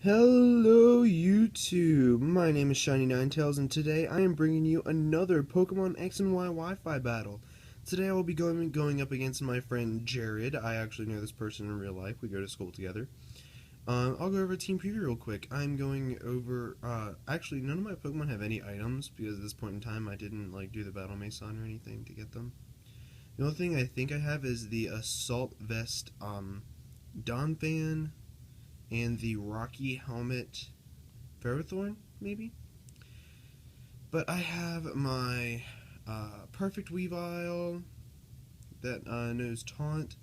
Hello YouTube, my name is Shiny Ninetails and today I am bringing you another Pokemon X and Y Wi-Fi battle. Today I will be going up against my friend Jared. I actually know this person in real life, we go to school together. I'll go over a team preview real quick. I'm going over, actually none of my Pokemon have any items because at this point in time I didn't do the Battle Mason or anything to get them. The only thing I think I have is the Assault Vest Donphan and the Rocky Helmet Ferrothorn, maybe? But I have my Perfect Weavile that knows Taunt,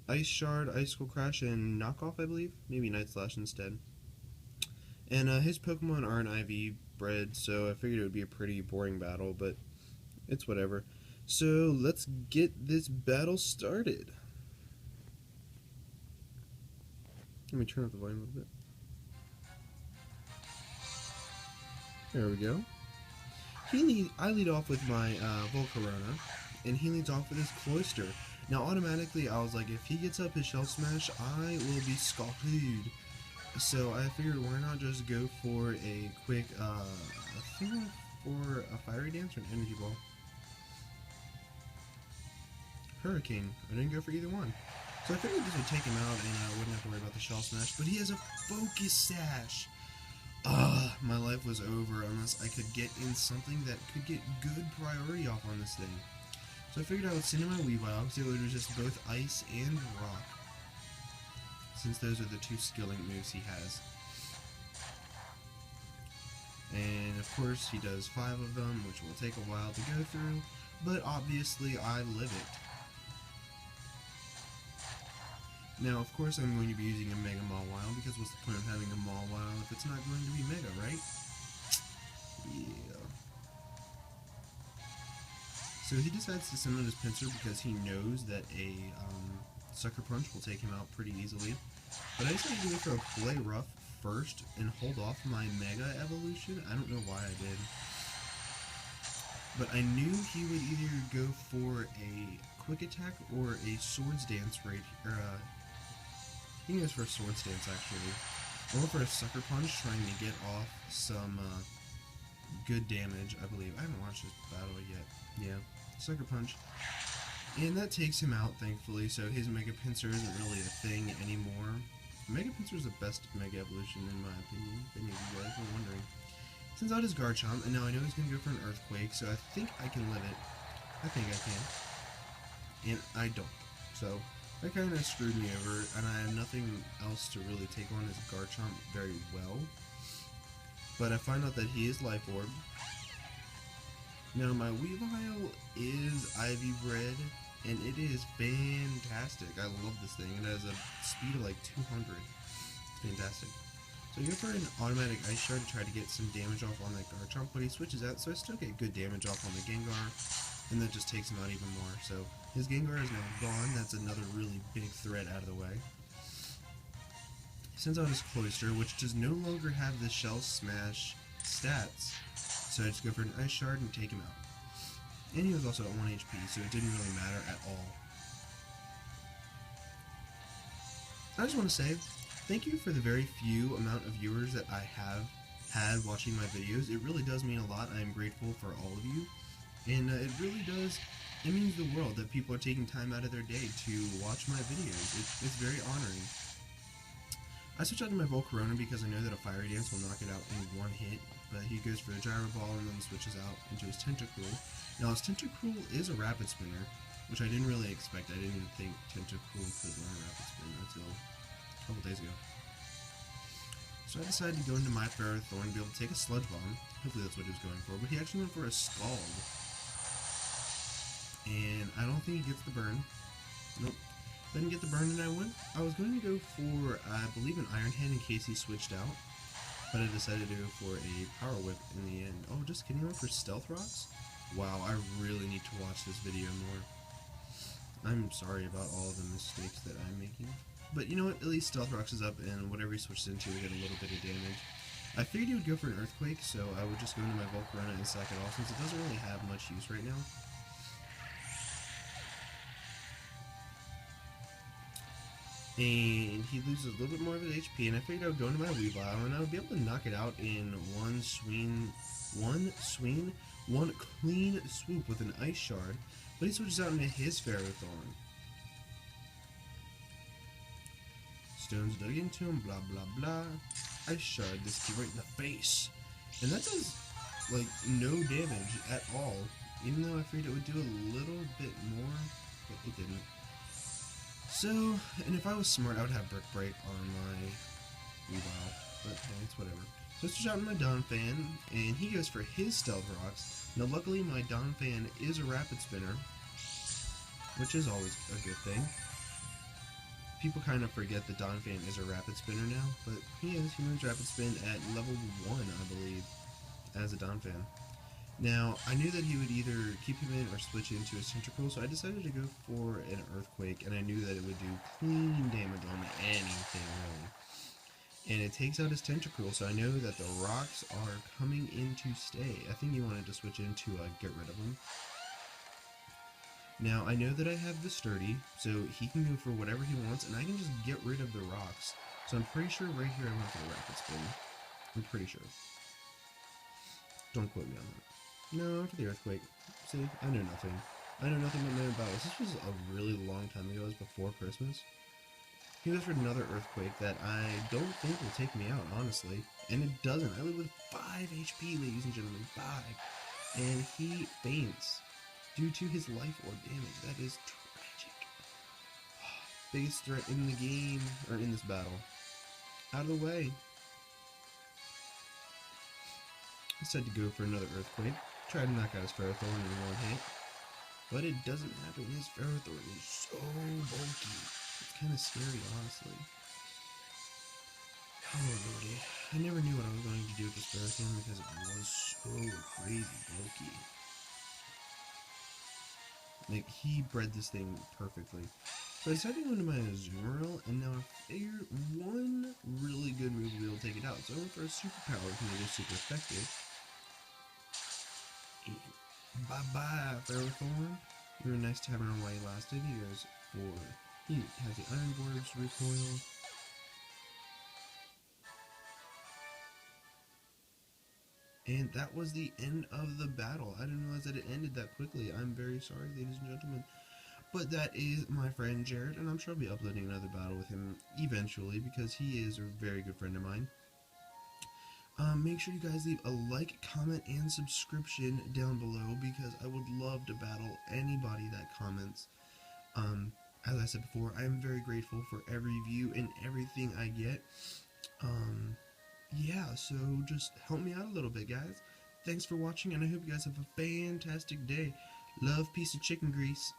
Ice Shard, Icicle Crash, and Knockoff, I believe? Maybe Night Slash instead. And his Pokemon aren't IV bred, so I figured it would be a pretty boring battle, but it's whatever. So let's get this battle started. Let me turn up the volume a little bit. There we go. I lead off with my Volcarona, and he leads off with his Cloyster. Now automatically I was like, if he gets up his Shell Smash, I will be scalded. So I figured why not just go for a quick, I think for a Fiery Dance or an Energy Ball. Hurricane. I didn't go for either one. So I figured this would take him out and I wouldn't have to worry about the Shell Smash, but he has a Focus Sash. My life was over unless I could get in something that could get good priority off on this thing. So I figured I would send in my Weavile because it would resist both Ice and Rock, since those are the two skill-link moves he has. And of course he does 5 of them, which will take a while to go through, but obviously I live it. Now, of course, I'm going to be using a Mega Mawile, because what's the point of having a Mawile if it's not going to be Mega, right? Yeah. So he decides to send out his Pinsir because he knows that a Sucker Punch will take him out pretty easily. But I decided to go for a Play Rough first and hold off my Mega Evolution. I don't know why I did. But I knew he would either go for a Quick Attack or a Swords Dance I think it was for a Swords Dance, actually. Or for a Sucker Punch, trying to get off some good damage, I believe. I haven't watched this battle yet. Yeah, Sucker Punch. And that takes him out, thankfully, so his Mega Pinsir isn't really a thing anymore. Mega Pinsir is the best Mega Evolution, in my opinion, if any of you guys were wondering. Sends out his Garchomp, and now I know he's going to go for an Earthquake, so I think I can live it. I think I can. And I don't. So that kind of screwed me over, and I have nothing else to really take on his Garchomp very well. But I find out that he is Life Orb. Now my Weavile is Ivy bred, and it is fantastic. I love this thing. It has a speed of like 200. It's fantastic. So I go for an automatic Ice Shard to try to get some damage off on that Garchomp, but he switches out, so I still get good damage off on the Gengar, and that just takes him out even more. So his Gengar is now gone. That's another really big threat out of the way. He sends out his Cloyster, which does no longer have the Shell Smash stats, so I just go for an Ice Shard and take him out. And he was also at 1 HP, so it didn't really matter at all. I just want to say, thank you for the very few amount of viewers that I have had watching my videos. It really does mean a lot. I am grateful for all of you. And it really does, it means the world that people are taking time out of their day to watch my videos. It's very honoring. I switch out to my Volcarona because I know that a Fiery Dance will knock it out in one hit, but he goes for a Gyro Ball and then switches out into his Tentacruel. Now his Tentacruel is a Rapid Spinner, which I didn't really expect. I didn't even think Tentacruel could learn Rapid Spin until a couple days ago. So I decided to go into my Ferrothorn and be able to take a Sludge Bomb. Hopefully that's what he was going for, but he actually went for a Scald. And I don't think he gets the burn. Nope. Didn't get the burn, and I was going to go for, I believe, an Iron Hand in case he switched out, but I decided to go for a Power Whip in the end. Oh, just kidding, I went for Stealth Rocks? Wow, I really need to watch this video more. I'm sorry about all the mistakes that I'm making. But you know what, at least Stealth Rocks is up, and whatever he switched into will get a little bit of damage. I figured he would go for an Earthquake, so I would just go into my Volcarona and sack it off, since it doesn't really have much use right now. and he loses a little bit more of his HP, and I figured I would go into my Wifi, and I would be able to knock it out in one clean swoop with an ice shard, but he switches out into his Ferrothorn. Stones dug into him, blah blah blah. Ice shard, this kid right in the face. And that does, like, no damage at all, even though I figured it would do a little bit more, but it didn't. So, and if I was smart, I would have Brick Break on my Weavile, but hey, it's whatever. So I switch out my Donphan, and he goes for his Stealth Rocks. Now luckily my Donphan is a Rapid Spinner, which is always a good thing. People kind of forget that Donphan is a Rapid Spinner now, but he is. He moves Rapid Spin at level 1, I believe, as a Donphan. Now, I knew that he would either keep him in or switch into a Tentacruel, so I decided to go for an Earthquake, and I knew that it would do clean damage on anything, really. And it takes out his Tentacruel, so I know that the rocks are coming in to stay. I think he wanted to switch into get rid of them. Now, I know that I have the Sturdy, so he can go for whatever he wants, and I can just get rid of the rocks. So I'm pretty sure right here I went for the Rapid Spin. I'm pretty sure. Don't quote me on that. No, for the Earthquake. See, I know nothing. I know nothing about Land Battles. This was a really long time ago. It was before Christmas. He goes for another Earthquake that I don't think will take me out, honestly. And it doesn't. I live with 5 HP, ladies and gentlemen. 5. And he faints due to his life orb damage. That is tragic. Biggest threat in the game, or in this battle. Out of the way. Decided to go for another Earthquake. Tried to knock out his Ferrothorn in one hit. But it doesn't happen. His Ferrothorn is so bulky. It's kind of scary, honestly. Oh lordy. I never knew what I was going to do with this Ferrothorn because it was so crazy bulky. Like, he bred this thing perfectly. So I decided to go into my Azumarill, and now I figured one really good move will be able to take it out. So I went for a superpower to make it super effective. And bye-bye, Ferrothorn. You were nice to have around while he lasted. He goes for... He has the Iron Gorge recoil. And that was the end of the battle. I didn't realize that it ended that quickly. I'm very sorry, ladies and gentlemen. But that is my friend Jared, and I'm sure I'll be uploading another battle with him eventually because he is a very good friend of mine. Make sure you guys leave a like, comment, and subscription down below because I would love to battle anybody that comments. As I said before, I am very grateful for every view and everything I get. Yeah, so just help me out a little bit, guys. Thanks for watching, and I hope you guys have a fantastic day. Love, peace, and chicken grease.